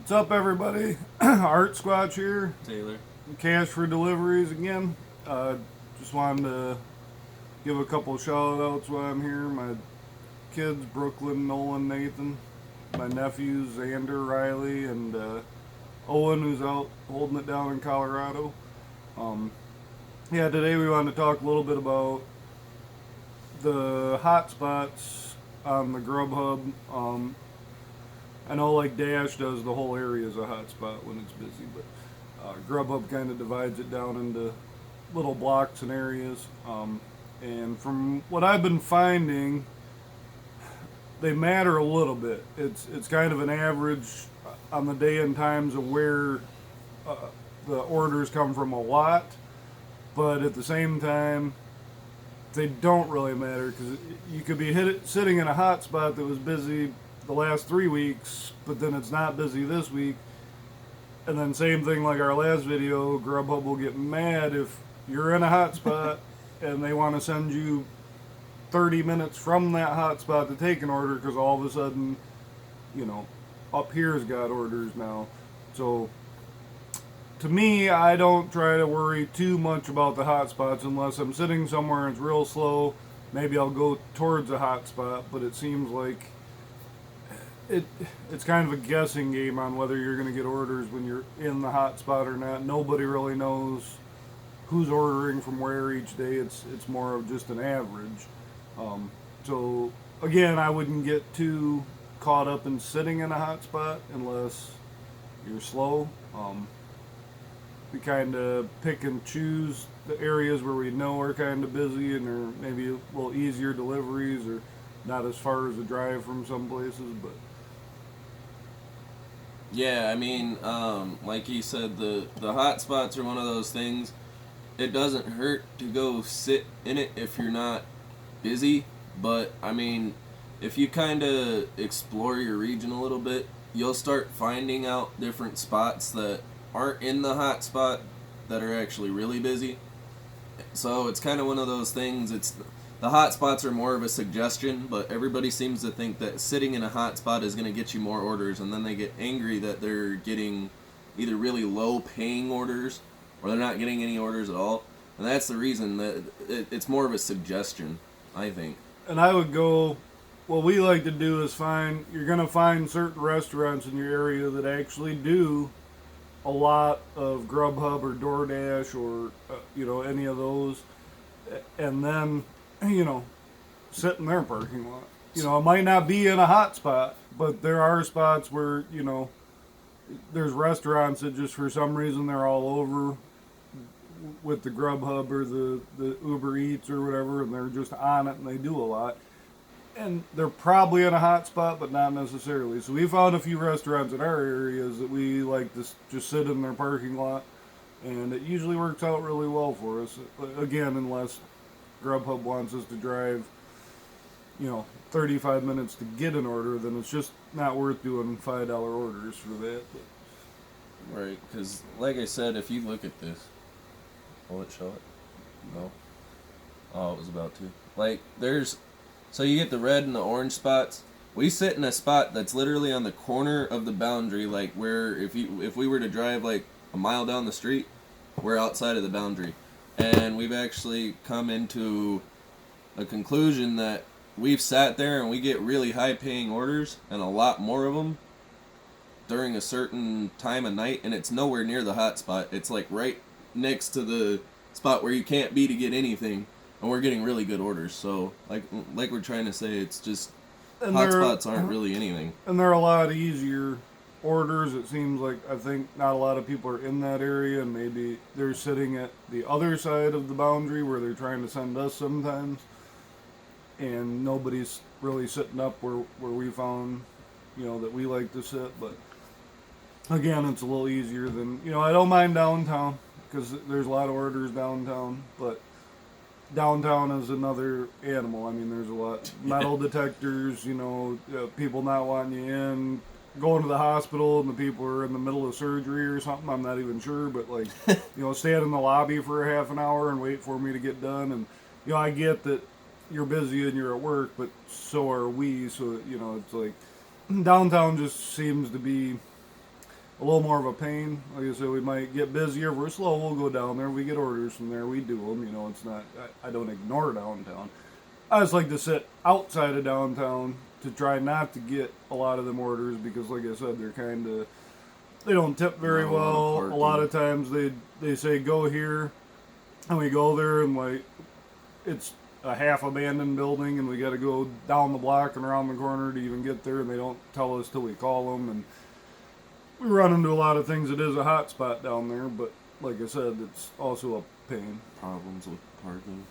What's up, everybody? Art Squatch here. Taylor. Cash for deliveries again. Just wanted to give a couple shout outs while I'm here. My kids, Brooklyn, Nolan, Nathan. My nephews, Xander, Riley, and Owen, who's out holding it down in Colorado. Today we wanted to talk a little bit about the hotspots on the grubhub. I know like Dash does the whole area as a hotspot when it's busy, but grubhub kind of divides it down into little blocks and areas. And from what I've been finding, they matter a little bit. It's kind of an average on the day and times of where the orders come from a lot, but at the same time, they don't really matter because you could be sitting in a hotspot that was busy the last 3 weeks, but then it's not busy this week. And then same thing like our last video, Grubhub will get mad if you're in a hotspot and they want to send you 30 minutes from that hotspot to take an order because all of a sudden, up here's got orders now. So to me, I don't try to worry too much about the hotspots unless I'm sitting somewhere and it's real slow. Maybe I'll go towards a hotspot, but it seems like it's kind of a guessing game on whether you're going to get orders when you're in the hotspot or not. Nobody really knows who's ordering from where each day. It's more of just an average. So again, I wouldn't get too caught up in sitting in a hotspot unless you're slow. We kind of pick and choose the areas where we know are kind of busy and are maybe a little easier deliveries or not as far as a drive from some places, but Yeah, like you said, the hot spots are one of those things. It doesn't hurt to go sit in it if you're not busy, but if you kind of explore your region a little bit, you'll start finding out different spots that aren't in the hot spot that are actually really busy. So it's kind of one of those things. The hot spots are more of a suggestion, but everybody seems to think that sitting in a hot spot is going to get you more orders, and then they get angry that they're getting either really low paying orders or they're not getting any orders at all. And that's the reason that it's more of a suggestion, I think. and I would go, what we like to do is you're going to find certain restaurants in your area that actually do a lot of Grubhub or DoorDash or, any of those. And then, sit in their parking lot. It might not be in a hot spot, but there are spots where, there's restaurants that just for some reason they're all over with the Grubhub or the Uber Eats or whatever, and they're just on it and they do a lot. And they're probably in a hot spot, but not necessarily. So we found a few restaurants in our areas that we like to just sit in their parking lot, and it usually works out really well for us. Again, unless Grubhub wants us to drive, 35 minutes to get an order, then it's just not worth doing $5 orders for that. But Right, because like I said, if you look at this, will it show it? No. Oh, it was about to. So you get the red and the orange spots. We sit in a spot that's literally on the corner of the boundary, like where if we were to drive like a mile down the street, we're outside of the boundary. And we've actually come into a conclusion that we've sat there and we get really high paying orders and a lot more of them during a certain time of night, and it's nowhere near the hot spot. It's like right next to the spot where you can't be to get anything, and we're getting really good orders. So like we're trying to say, it's just hot spots aren't really anything. And they're a lot easier orders. It seems like I think not a lot of people are in that area, and maybe they're sitting at the other side of the boundary where they're trying to send us sometimes, and nobody's really sitting up where we found that we like to sit. But again, it's a little easier than I don't mind downtown because there's a lot of orders downtown, but downtown is another animal. There's a lot metal detectors, people not wanting you in, going to the hospital and the people are in the middle of surgery or something. I'm not even sure, but stand in the lobby for a half an hour and wait for me to get done. And I get that you're busy and you're at work, but so are we. So it's like downtown just seems to be a little more of a pain. Like I said, we might get busier. If we're slow, we'll go down there. We get orders from there. We do them. You know, it's not. I don't ignore downtown. I just like to sit outside of downtown to try not to get a lot of them orders because, like I said, they're kind of they don't tip very Not a lot of well. A parking. lot of times they say go here, and we go there and like it's a half abandoned building and we got to go down the block and around the corner to even get there, and they don't tell us till we call them, and we run into a lot of things. It is a hot spot down there, but like I said, it's also a pain. Problems with parking.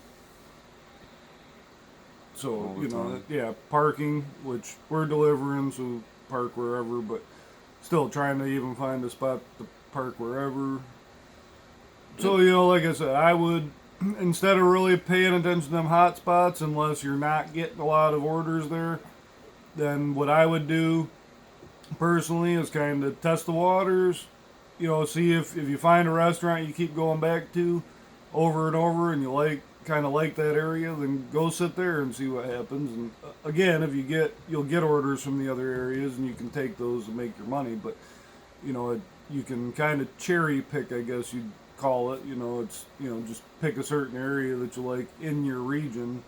So All the you know, time. yeah, parking, which we're delivering, so park wherever, but still trying to even find a spot to park wherever. So you know, like I said, I would instead of really paying attention to them hot spots, unless you're not getting a lot of orders there, then what I would do personally is kind of test the waters. You know, see if you find a restaurant you keep going back to over and over, and you kind of like that area, then go sit there and see what happens. And again, if you'll get orders from the other areas, and you can take those and make your money. But you know, you can kind of cherry pick, I guess you'd call it. You know, it's just pick a certain area that you like in your region,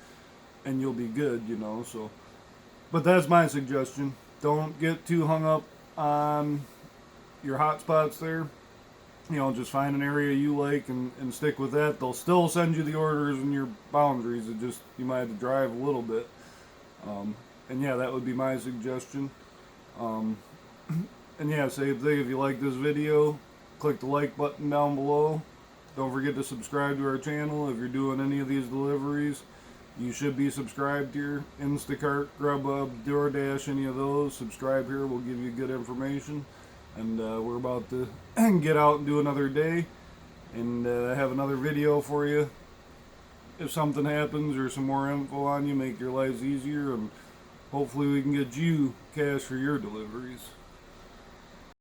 and you'll be good. You know, so. But that's my suggestion. Don't get too hung up on your hot spots there. You know, just find an area you like and stick with that. They'll still send you the orders and your boundaries. It just, you might have to drive a little bit. And yeah, that would be my suggestion. Um, and yeah, same thing. If you like this video, click the like button down below. Don't forget to subscribe to our channel. If you're doing any of these deliveries, you should be subscribed here. Instacart, Grubhub, DoorDash, any of those. Subscribe here. We'll give you good information. And we're about to get out and do another day and have another video for you. If something happens or some more info on you, make your lives easier, and hopefully we can get you cash for your deliveries.